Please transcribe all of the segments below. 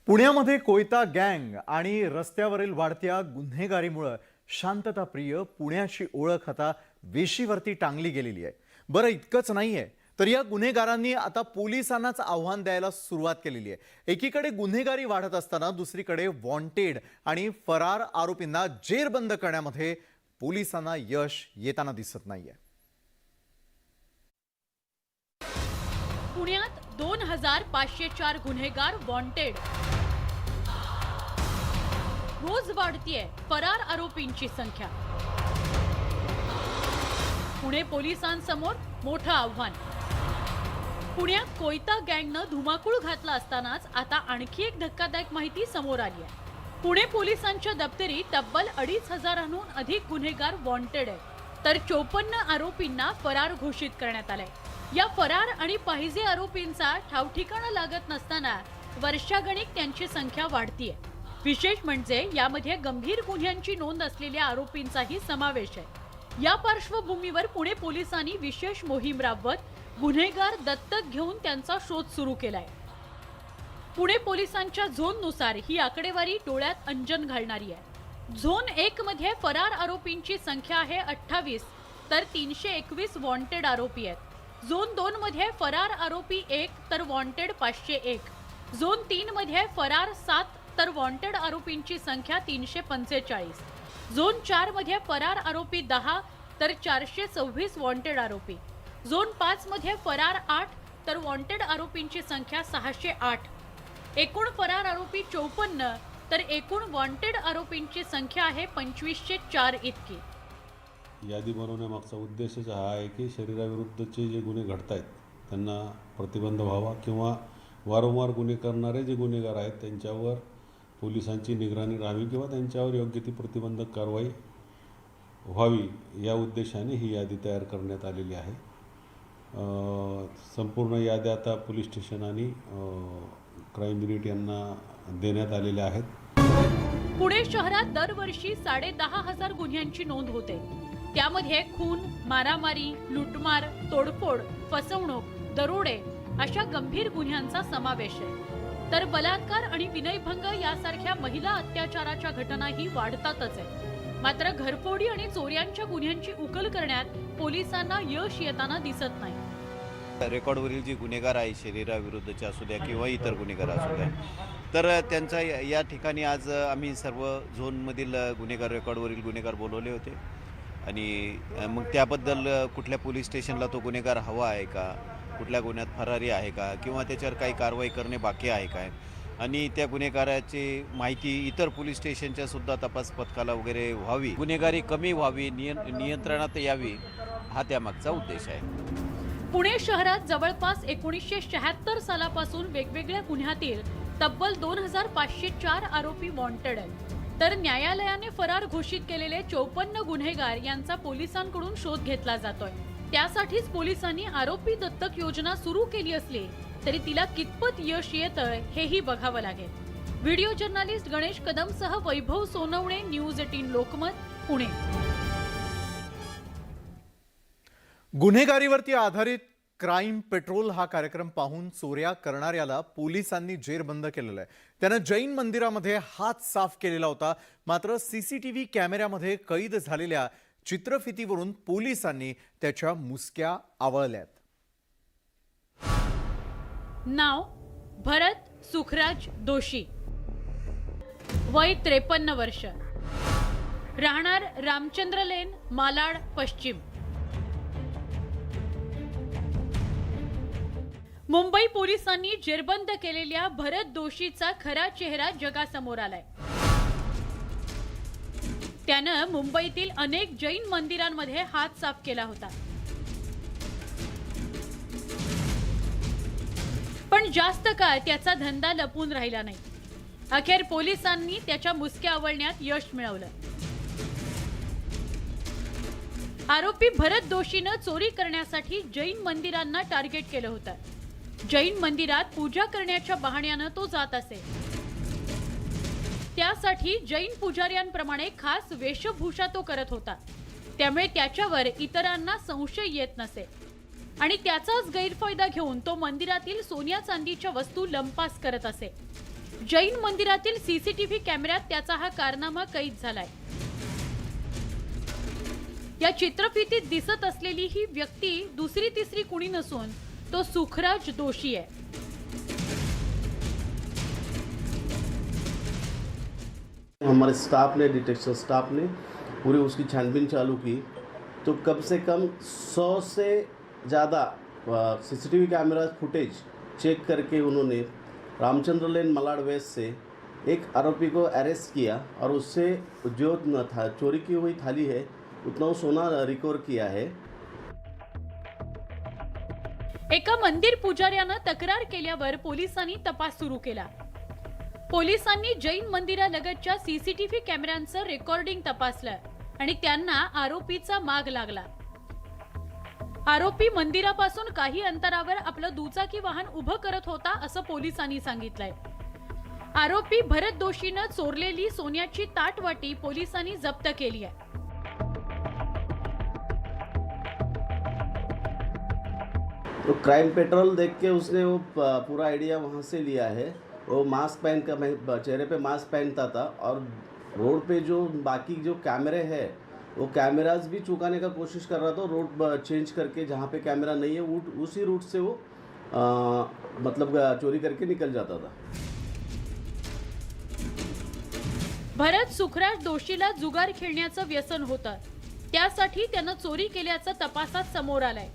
पुण्यामध्ये कोयता गँग आणि रस्त्यावरील वाढत्या गुन्हेगारीमुळे शांतताप्रिय पुण्याची ओळख आता वेशीवरती टांगली गेलेली आहे। बरं इतकंच नाहीये तर या गुन्हेगारांनी आता पोलिसांनाच आव्हान द्यायला सुरुवात केलेली आहे। एकीकडे गुन्हेगारी वाढत असताना दुसरीकडे वॉन्टेड आणि फरार आरोपींना जेरबंद करण्यामध्ये पोलिसांना यश येताना दिसत नाहीये। पुण्यात 2504 गुन्हेगार वॉन्टेड। रोज वाढतीये फरार आरोपींची संख्या। पुणे पोलिसांसमोर मोठं आव्हान। पुण्यात कोयता गँगनं धुमाकूळ घातला असतानाच आता आणखी एक धक्कादायक माहिती समोर आली आहे। पुणे पोलिसांच्या दप्तरी तब्बल 2500हून अधिक गुन्हेगार वॉन्टेड आहेत, तर 54 आरोपींना फरार घोषित करण्यात आलंय। या फरार आणि पाहिजे आरोपींचा ठावठिकाणा लागत नसताना वर्षागणिक त्यांची संख्या वाढतीये। विशेष म्हणजे यामध्ये गंभीर गुन्ह्यांची नोंद असलेल्या आरोपींचाही समावेश आहे। या पार्श्वभूमीवर पुणे पोलिसांनी विशेष मोहीम राबवत गुन्हेगार दत्तक घेऊन त्यांचा शोध सुरू केलाय। पुणे पोलिसांच्या झोननुसार ही आकडेवारी डोळ्यात अंजन घालणारी आहे। झोन 1 मध्ये फरार आरोपींची संख्या आहे 28, तर 321 वॉन्टेड आरोपी आहेत। झोन 2 मध्ये फरार आरोपी 1 तर वॉन्टेड 501। झोन 3 मध्ये फरार 7 तर वॉन्टेड आरोपींची संख्या 345। झोन 4 मध्ये फरार आरोपी 10 तर 426 वॉन्टेड आरोपी। झोन 5 मध्ये फरार 8 तर वॉन्टेड आरोपींची संख्या 608। एकूण फरार आरोपी 54 तर एकूण वॉन्टेड आरोपींची संख्या आहे 2504 इतकी। यादी बनवण्यामागचा उद्देशच हा आहे की शरीराविरुद्धचे जे गुन्हे घडत आहेत त्यांना प्रतिबंध व्हावा किंवा वारंवार गुन्हे करणारे जे गुन्हेगार आहेत त्यांच्यावर पोलिसांची निगराणी राहावी किंवा त्यांच्यावर योग्य ती प्रतिबंधक कारवाई व्हावी या उद्देशाने ही यादी तयार करण्यात आलेली आहे। संपूर्ण याद्या आता पोलीस स्टेशन आणि क्राईम युनिट यांना देण्यात आलेल्या आहेत। पुणे शहरात दरवर्षी 10,500 गुन्ह्यांची नोंद होते। त्यामध्ये खून, मारामारी, लुटमार, तोडफोड, फसवणूक, दरोडे अशा गंभीर गुन्ह्यांचा समावेश आहे। तर बलात्कार आणि विनयभंग यासारख्या महिला अत्याचाराच्या घटनाही वाढतातच आहे। मात्र घरफोडी आणि चोऱ्यांच्या गुन्ह्यांची उकल करण्यात पोलिसांना यश येताना दिसत नाही। रेकॉर्डवरील जे गुन्हेगार आहे शरीराविरुद्धचे असू द्या किंवा इतर गुन्हेगार असू द्या, तर त्यांचा या ठिकाणी आज आम्ही सर्व झोनमधील गुन्हेगार रेकॉर्डवरील गुन्हेगार बोलवले होते आणि मग त्याबद्दल कुठल्या पोलीस स्टेशनला तो गुन्हेगार हवा आहे का, कुठल्या गुन्ह्यात फरारी आहे का किंवा त्याच्यावर काही कारवाई करणे बाकी आहे काय आणि त्या गुन्हेगाराची माहिती इतर पोलीस स्टेशनच्या सुद्धा तपास पथकाला वगैरे व्हावी, गुन्हेगारी कमी व्हावी, नियंत्रणात यावी, हा त्यामागचा उद्देश आहे। पुणे शहरात जवळपास 1976 सालापासून वेगवेगळ्या गुन्ह्यातील तब्बल 2504 आरोपी वॉन्टेड आहेत, तर न्यायालयाने फरार घोषित केलेले 54 गुन्हेगार यांचा पोलिसांकडून शोध घेतला जातोय। त्यासाठीच पोलिसांनी आरोपी दत्तक योजना सुरू केली असली तरी तिला कितपत यश येतंय हेही बघावं लागेल। व्हिडिओ जर्नलिस्ट गणेश कदमसह वैभव सोनवणे, न्यूज 18 लोकमत, पुणे। गुन्हेगारीवरती आधारित क्राईम पेट्रोल हा कार्यक्रम पाहून चोऱ्या करणाऱ्याला पोलिसांनी जेरबंद केलेलं आहे। त्यानं जैन मंदिरामध्ये हात साफ केलेला होता, मात्र सीसीटीव्ही कॅमेऱ्यामध्ये कैद झालेल्या चित्रफितीवरून पोलिसांनी त्याच्या मुसक्या आवळल्यात। नाव भरत सुखराज दोशी, वय 53 वर्ष, राहणार रामचंद्र लेन, मालाड पश्चिम। मुंबई पोलिसांनी जेरबंद केलेल्या भरत दोशीचा खरा चेहरा जगासमोर आलाय। त्यानं मुंबईतील अनेक जैन मंदिरांमध्ये हात साफ केला होता, पण जास्त काळ त्याचा धंदा लपून राहिला नाही। अखेर पोलिसांनी त्याच्या मुसक्या आवळण्यात यश मिळवलं। आरोपी भरत दोशीनं चोरी करण्यासाठी जैन मंदिरांना टार्गेट केलं होतं। जैन मंदिरात पूजा करण्याच्या बहाण्यानं तो जात असे। त्यासाठी जैन पुजाऱ्यांप्रमाणे खास वेशभूषा तो करत होता, त्यामुळे त्याच्यावर इतरांना संशय येत नसे आणि त्याचाच गैरफायदा घेऊन तो मंदिरातील सोन्या चांदीच्या वस्तू लंपास करत असे। जैन मंदिरातील सीसीटीव्ही कॅमेऱ्यात त्याचा हा कारनामा कैद झालाय. या चित्रफितीत दिसत असलेली ही व्यक्ती दुसरी तिसरी कुणी नसून तो सुखराज दोषी आहे. हमारे स्टाफ ने, डिटेक्शन स्टाफ ने पूरी उसकी छानबीन चालू की तो कम से कम 100 से ज़्यादा सीसीटीवी कैमरा फुटेज चेक करके उन्होंने रामचंद्र लेन मलाड वेस्ट से एक आरोपी को अरेस्ट किया और उससे जो था चोरी की हुई थाली है उतना वो सोना रिकवर किया है. एका मंदिर पुजाऱ्यानं तक्रार केल्यावर पोलिसांनी तपास सुरू केला. पोलिसांनी जैन मंदिरालगतच्या सीसीटीव्ही कॅमेऱ्यांचं रेकॉर्डिंग तपासलं आणि त्यांना आरोपीचा माग लागला. आरोपी मंदिरापासून काही अंतरावर आपलं दुचाकी वाहन उभं करत होता असं पोलिसांनी सांगितलंय. आरोपी भरत दोषीनं चोरलेली सोन्याची ताटवाटी पोलिसांनी जप्त केली आहे. तो क्राइम पेट्रोल देख के उसने वो पूरा आइडिया वहाँ से लिया है. वो मास्क पहन कर, चेहरे पे मास्क पहनता था और रोड पे जो बाकी जो कैमरे हैं वो कैमराज भी चुकाने का कोशिश कर रहा था. रोड चेंज करके जहाँ पे कैमरा नहीं है उसी रूट से वो मतलब चोरी करके निकल जाता था. भरत सुखराज दोषीला जुगार खेळण्याचं व्यसन होतं. त्यासाठी त्यानं चोरी केल्याचं तपासात समोर आलंय.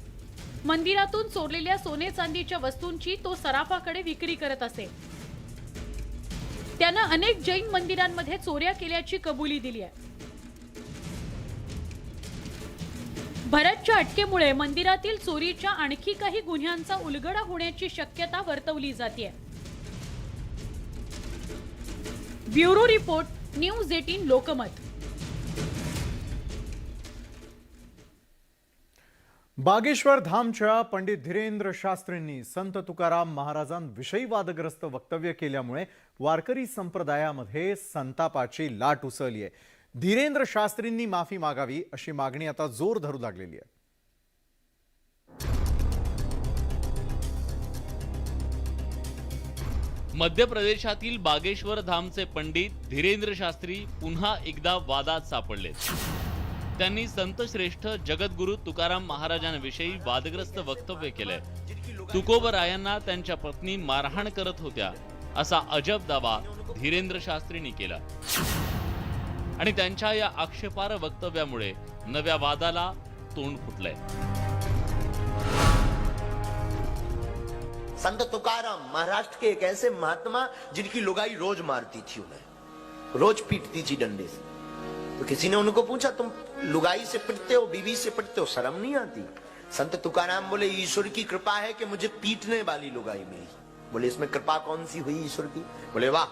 मंदिरातून चोरलेल्या सोने चांदीच्या वस्तूंची तो सराफाकडे विक्री करत असे. त्यानं अनेक जैन मंदिरांमध्ये चोऱ्या केल्याची कबुली दिली आहे. भरतच्या अटकेमुळे मंदिरातील चोरीच्या आणखी काही गुन्ह्यांचा उलगडा होण्याची शक्यता वर्तवली जाते. Bureau report, news 18 Lokmat. Bageshwar धामच्या पंडित धीरेंद्र शास्त्रींनी संत तुकाराम महाराजांविषयी वादग्रस्त वक्तव्य केल्यामुळे वारकरी संप्रदायामध्ये संतापाची लाट उसळली आहे. धीरेंद्र शास्त्रींनी माफी मागावी अशी मागणी आता जोर धरू लागलेली आहे. मध्य प्रदेशातील बागेश्वर धामचे पंडित धीरेंद्र शास्त्री पुन्हा एकदा वादात सापडले. त्यांनी संत श्रेष्ठ जगद्गुरु तुकाराम महाराजांविषयी वादग्रस्त वक्तव्य केले. तुकोबरायांना त्यांच्या पत्नी मारहाण करत होत्या असा अजब दावा धीरेंद्र शास्त्रींनी केला आणि त्यांच्या या आक्षेपार्ह वक्तव्यामुळे नव्या वादाला तोंड फुटलंय. संत तुकाराम महाराष्ट्र के एक ऐसे महात्मा जिनकी लुगाई रोज मारती थी, उन्हें रोज पीटती थी डंडे से. तो किसी ने उनको पूछा, तुम लुगाई से पिटते हो, बीवी से पिटते हो, शर्म नहीं आती? संत तुकाराम बोले, ईश्वर की कृपा है कि मुझे पीटने वाली लुगाई मिली. बोले, इसमें कृपा कौन सी हुई ईश्वर की? बोले, वाह,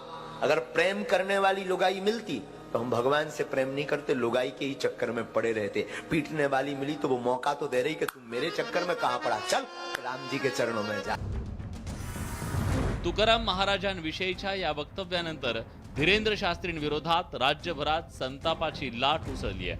अगर प्रेम करने वाली लुगाई मिलती तो हम भगवान से प्रेम नहीं करते, लुगाई के ही चक्कर में पड़े रहते. पीटने वाली मिली तो वो मौका तो दे रही कि तुम मेरे चक्कर में कहां पड़ा, चल राम जी के चरणों में जा. तुकाराम महाराजांविषयीच्या या वक्तव्यानंतर धीरेंद्र शास्त्रींविरोधात राज्यभरात संतापाची लाट उसळली आहे.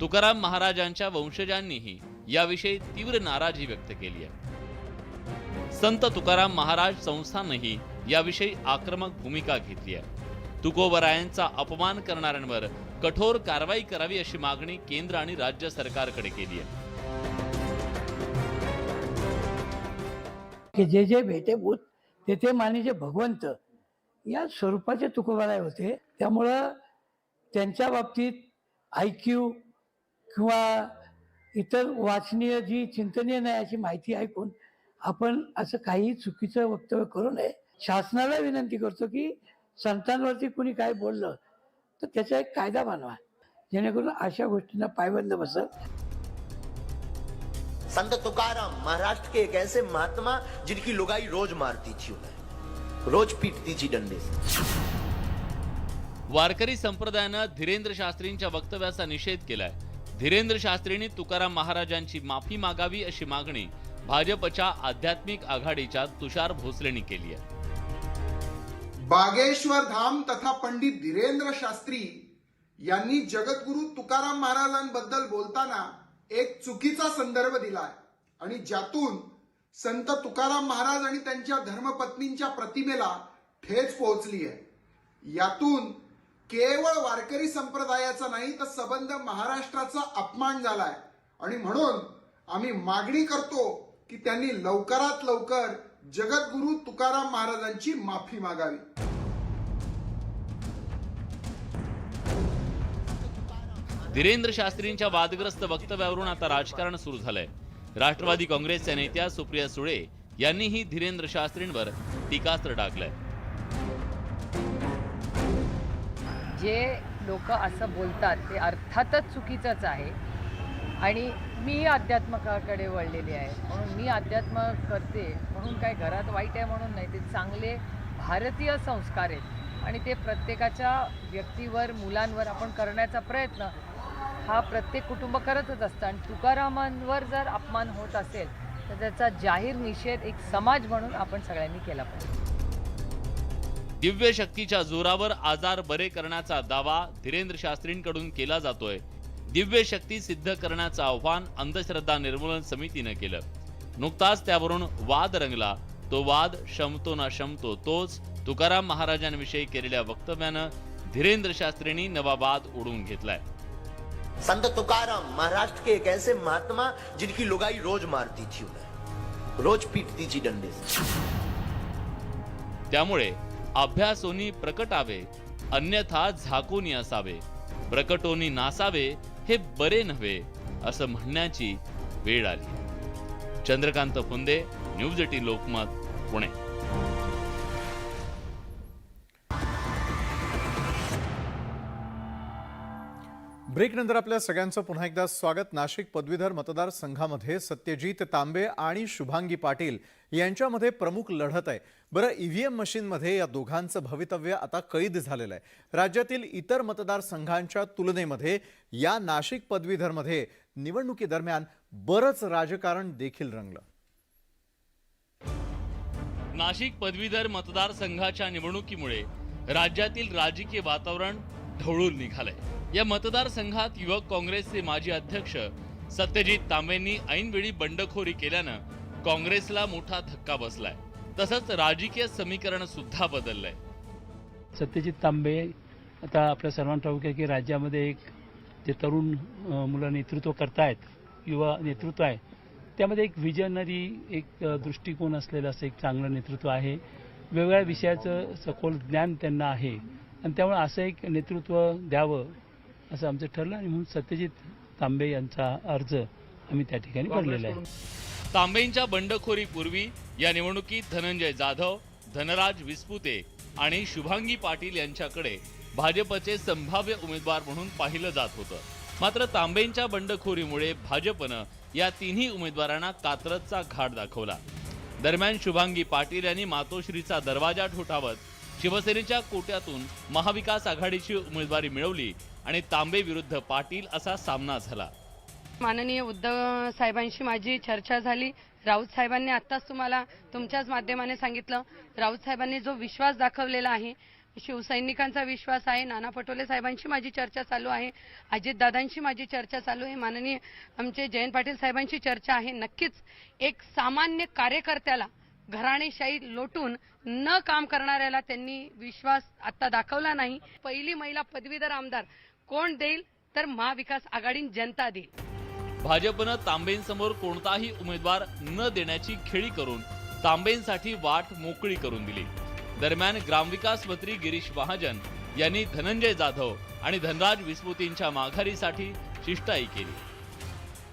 तुकाराम महाराजांच्या वंशजांनीही याविषयी तीव्र नाराजी व्यक्त केली आहे. संत तुकाराम महाराज संस्थानही याविषयी आक्रमक भूमिका घेतली आहे. तुकोबरायांचा अपमान करणाऱ्यांवर कठोर कारवाई करावी अशी मागणी केंद्र आणि राज्य सरकारकडे केली आहे. की जे जे भेटे भूत तेथे मानिजे भगवंत या स्वरूपाचे तुकोबाराय होते. त्यामुळं त्यांच्या बाबतीत IQ किंवा इतर वाचनीय जी चिंतनीय नाही अशी माहिती ऐकून आपण असं काही चुकीचं वक्तव्य करू नये. शासनाला विनंती करतो की संतांवरती कुणी काय बोललं तर त्याचा एक कायदा बनवा, जेणेकरून अशा गोष्टींना पायबंद बसेल. संत तुकाराम महाराष्ट्र के एक ऐसे महात्मा जिनकी लुगाई रोज मारती थी, उन्हें रोज पीटती थी डंडे से. वारकरी संप्रदायानं धीरेंद्र शास्त्रींच्या वक्तव्याचा निषेध केलाय. धीरेंद्र शास्त्रींनी तुकाराम महाराजांची माफी मागावी अशी मागणी भाजपच्या आध्यात्मिक आघाडीच्या तुषार भोसलेंनी केली आहे. बागेश्वर धाम तथा पंडित धीरेंद्र शास्त्री यांनी जगद्गुरु तुकाराम महाराजांबद्दल बोलताना एक चुकीचा संदर्भ दिलाय आणि ज्यातून संत तुकाराम महाराज आणि त्यांच्या धर्मपत्नींच्या प्रतिमेला ठेच पोहोचली आहे। यातून केवळ वारकरी संप्रदायाचा नाही तर सबंध महाराष्ट्राचा अपमान झालाय आणि म्हणून आम्ही मागणी करतो की त्यांनी लवकरात लवकर जगद्गुरु तुकाराम महाराजांची माफी मागावी। धीरेंद्र शास्त्रींच्या वादग्रस्त वक्तव्यावरून आता राजकारण सुरू झालंय। राष्ट्रवादी काँग्रेसच्या नेत्या सुप्रिया सुळे यांनीही धीरेंद्र शास्त्रींवर टीकास्त्र टाकलंय। जे लोक असं बोलतात ते अर्थातच चुकीचंच आहे आणि मी अध्यात्माकडे वळलेली आहे म्हणून मी अध्यात्म करते म्हणून काय घरात वाईट आहे म्हणून नाही, ते चांगले भारतीय संस्कार आहेत आणि ते प्रत्येकाच्या व्यक्तीवर मुलांवर आपण करण्याचा प्रयत्न हा प्रत्येक कुटुंब करतच असतं आणि तुकारामांवर जर अपमान होत असेल तर त्याचा जाहीर निषेध एक समाज म्हणून आपण सगळ्यांनी केला पाहिजे। दिव्य शक्तीच्या जोरावर आजार बरे करण्याचा दावा धीरेंद्र शास्त्रींकडून केला जातोय। दिव्य शक्ती सिद्ध करण्याचं आव्हान अंधश्रद्धा निर्मूलन समितीनं केलं। नुकताच त्यावरून वाद रंगला। तो वाद शमतो ना शमतो तोच तुकाराम महाराजांविषयी केलेल्या वक्तव्यानं धीरेंद्र शास्त्रींनी नवा वाद उडवून घेतलाय। संत तुकाराम महाराष्ट्र के एक ऐसे महात्मा जिनकी लुगाई रोज मारती थी उन्हें, रोज पीटती थी डंडे से। त्यामुळे अभ्यासोनी प्रकटावे अन्यथा झाकोनी असावे, प्रकटोनी नासावे हे बरे नव्हे असं म्हणण्याची वेळ आली। चंद्रकांत फुंदे, न्यूज 18 लोकमत, पुणे। ब्रेक नंतर आपल्या सगळ्यांचं पुन्हा एकदा स्वागत। नाशिक पदवीधर मतदारसंघामध्ये सत्यजित तांबे आणि शुभांगी पाटील यांच्यामध्ये प्रमुख लढत आहे। बरं, ईव्हीएम मशीनमध्ये या दोघांचं भवितव्य आता कैद झालेलं आहे। राज्यातील इतर मतदारसंघांच्या तुलनेमध्ये या नाशिक पदवीधरमध्ये निवडणुकीदरम्यान बरंच राजकारण देखील रंगलं। नाशिक पदवीधर मतदारसंघाच्या निवडणुकीमुळे राज्यातील राजकीय वातावरण ढवळून निघालंय। या मतदारसंघात युवक काँग्रेसचे माजी अध्यक्ष सत्यजित तांबेंनी ऐनवेळी बंडखोरी केल्यानं काँग्रेसला मोठा धक्का बसलाय। तसंच राजकीय समीकरण सुद्धा बदललंय। सत्यजित तांबे आता आपल्या सर्वांना ठाऊक आहे की राज्यामध्ये एक जे तरुण मुलं नेतृत्व करतायत, युवा नेतृत्व आहे, त्यामध्ये एक विजनरी एक दृष्टिकोन असलेलं असं एक चांगलं नेतृत्व आहे। वेगवेगळ्या विषयाचं सखोल ज्ञान त्यांना आहे आणि त्यामुळे असं एक नेतृत्व द्यावं असं आमचं ठरलं आणि म्हणून सत्यजित तांबे यांचा अर्ज आम्ही त्या ठिकाणी भरलेला आहे। तांबेंच्या बंडखोरीपूर्वी या निवडणुकीत धनंजय जाधव, धनराज विस्पुते आणि शुभांगी पाटील यांच्याकडे भाजपचे संभाव्य उमेदवार म्हणून पाहिलं जात होतं। मात्र तांबेंच्या बंडखोरीमुळे भाजपनं या तिन्ही उमेदवारांना कात्रजचा घाट दाखवला। दरम्यान शुभांगी पाटील यांनी मातोश्रीचा दरवाजा ठोठावत शिवसेनेच्या कोट्यातून महाविकास आघाडीची उमेदवारी मिळवली आणि तांबे विरुद्ध पाटील असा सामना झाला। माननीय उद्धव साहेबांशी माझी चर्चा झाली। राऊत साहेबांनी आत्ताच तुम्हाला तुमच्याच माध्यमाने सांगितलं, राऊत साहेबांनी जो विश्वास दाखवलेला आहे, शिवसैनिकांचा विश्वास आहे। नाना पटोले साहेबांशी माझी चर्चा चालू आहे, अजितदादांशी माझी चर्चा चालू आहे, माननीय आमचे जयंत पाटील साहेबांची चर्चा आहे। नक्कीच एक सामान्य कार्यकर्त्याला घराणेशाही लोटून न काम करणाऱ्याला त्यांनी विश्वास आता दाखवला नाही। पहिली महिला पदवीधर आमदार कोण देईल तर महाविकास आघाडी जनता देईल। भाजपनं तांबेंसमोर कोणताही उमेदवार न देण्याची खेळी करून तांबेंसाठी वाट मोकळी करून दिली। दरम्यान ग्रामविकास मंत्री गिरीश महाजन यांनी धनंजय जाधव आणि धनराज विस्पुतेंच्या माघारीसाठी शिष्टाई केली।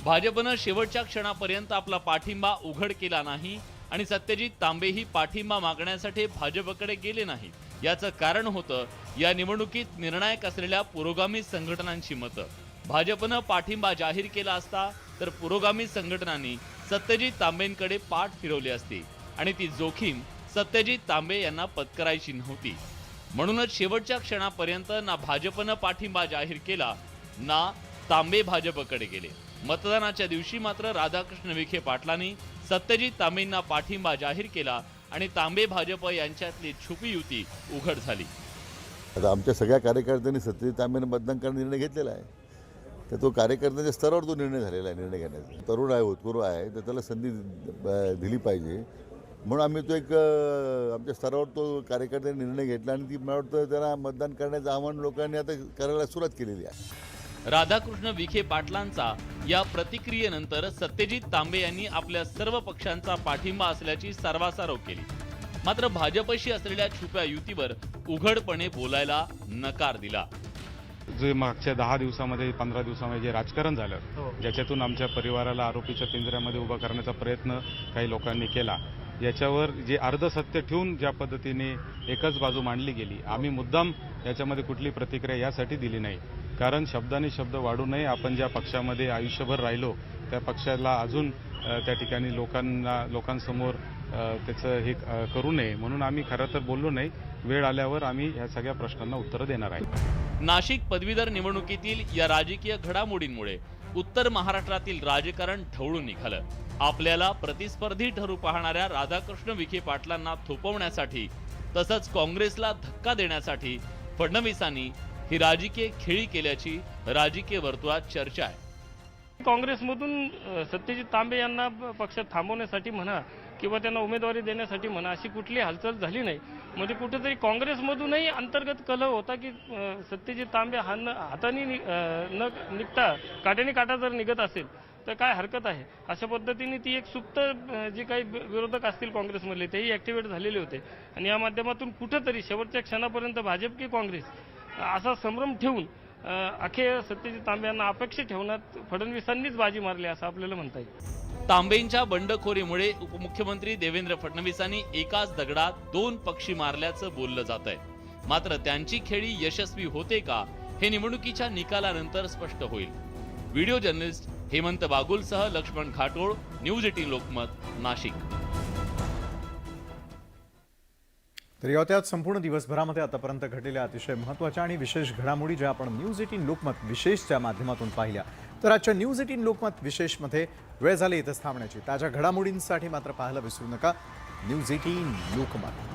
भाजपनं शेवटच्या क्षणापर्यंत आपला पाठिंबा उघड केला नाही आणि सत्यजित तांबेही पाठिंबा मागण्यासाठी भाजपकडे गेले नाही। याचं कारण होतं या निवडणुकीत निर्णायक असलेल्या पुरोगामी संघटनांची मतं। भाजपनं पाठिंबा जाहीर केला असता तर पुरोगामी संघटनांनी सत्यजित तांबेंकडे पाठ फिरवली असती आणि ती जोखीम सत्यजित तांबे यांना पत्करायची नव्हती। म्हणूनच शेवटच्या क्षणापर्यंत ना भाजपनं पाठिंबा जाहीर केला ना तांबे भाजपकडे गेले। मतदानाच्या दिवशी मात्र राधाकृष्ण विखे पाटलांनी सत्यजित तांबेंना पाठिंबा जाहीर केला आणि तांबे भाजप यांच्यातली छुपी युती उघड झाली। आता आमच्या सगळ्या कार्यकर्त्यांनी सत्यजित तांबेंना मतदान करण्याचा निर्णय घेतलेला आहे, तर तो कार्यकर्त्याच्या स्तरावर तो निर्णय झालेला आहे निर्णय घेण्याचा. तरुण आहे, होतकरू आहे, तर त्याला संधी दिली पाहिजे म्हणून आम्ही तो एक आमच्या स्तरावर तो कार्यकर्त्यांनी निर्णय घेतला आणि ती मला वाटतं त्याला मतदान करण्याचं आव्हान लोकांनी आता करायला सुरुवात केलेली आहे. राधाकृष्ण विखे पाटलांचा या प्रतिक्रियेनंतर सत्यजित तांबे यांनी आपल्या सर्व पक्षांचा पाठिंबा असल्याची सर्वासारव केली. मात्र भाजपशी असलेल्या छुप्या युतीवर उघडपणे बोलायला नकार दिला. जे मागच्या 10 दिवसामध्ये 15 दिवसामध्ये जे राजकारण झालं, ज्याच्यातून आमच्या परिवाराला आरोपीच्या पिंजऱ्यामध्ये उभा करण्याचा प्रयत्न काही लोकांनी केला, याच्यावर जे अर्धसत्य ठेवून ज्या पद्धतीने एकच बाजू मांडली गेली, आम्ही मुद्दाम याच्यामध्ये कुठली प्रतिक्रिया यासाठी दिली नाही, कारण शब्दाने शब्द वाढू नये. आपण ज्या पक्षामध्ये आयुष्यभर राहिलो त्या पक्षाला अजून त्या ठिकाणी लोकांसमोर त्याचं हे करू नये म्हणून आम्ही खरं तर बोललो नाही. वेळ आल्यावर आम्ही ह्या सगळ्या प्रश्नांना उत्तरं देणार आहे. नाशिक पदवीधर निवडणुकीतील या राजकीय घडामोडींमुळे उत्तर महाराष्ट्रातील राजकारण ढवळून निघालं. आपल्याला प्रतिस्पर्धी ठरू पाहणाऱ्या राधाकृष्ण विखे पाटलांना थोपवण्यासाठी तसंच काँग्रेसला धक्का देण्यासाठी फडणवीसांनी ही राजकीय खेळी केल्याची राजकीय वर्तुळात चर्चा आहे. काँग्रेसमधून सत्यजित तांबे यांना पक्षात थांबवण्यासाठी म्हणा किंवा त्यांना उमेदवारी देण्यासाठी म्हणा अशी कुठली हालचाल झाली नाही. म्हणजे कुठेतरी काँग्रेसमधूनही अंतर्गत कलह होता की सत्यजित तांबे हाताने न निघता काट्याने काटा जर निघत असेल तर काय हरकत आहे, अशा पद्धतीने ती एक सुप्त जे काही विरोधक असतील काँग्रेसमधले तेही ॲक्टिवेट झालेले होते आणि या माध्यमातून कुठंतरी शेवटच्या क्षणापर्यंत भाजप की काँग्रेस असा संभ्रम ठेवून अखेर सत्यजित तांबे यांना अपेक्षा ठेवण्यात फडणवीसांनीच बाजी मारली असं आपल्याला म्हणता येईल. तांबेंच्या बंडखोरीमुळे उपमुख्यमंत्री देवेंद्र फडणवीसांनी एकाच दगडात 2 पक्षी मारल्याचं बोललं जात आहे. मात्र त्यांची खेळी यशस्वी होते का हे निवडणुकीच्या निकालानंतर स्पष्ट होईल. व्हिडिओ जर्नलिस्ट हेमंत बागुलसह लक्ष्मण खाटोळ, न्यूज 18 लोकमत, नाशिक. तर या होत्या संपूर्ण दिवसभरामध्ये आतापर्यंत घडलेल्या अतिशय महत्त्वाच्या आणि विशेष घडामोडी ज्या आपण न्यूज 18 लोकमत विशेषच्या माध्यमातून पाहिल्या. तर आजच्या न्यूज 18 लोकमत विशेषमध्ये वेळ झाली इथंच थांबण्याची. ताज्या घडामोडींसाठी मात्र पाहायला विसरू नका न्यूज 18 लोकमत.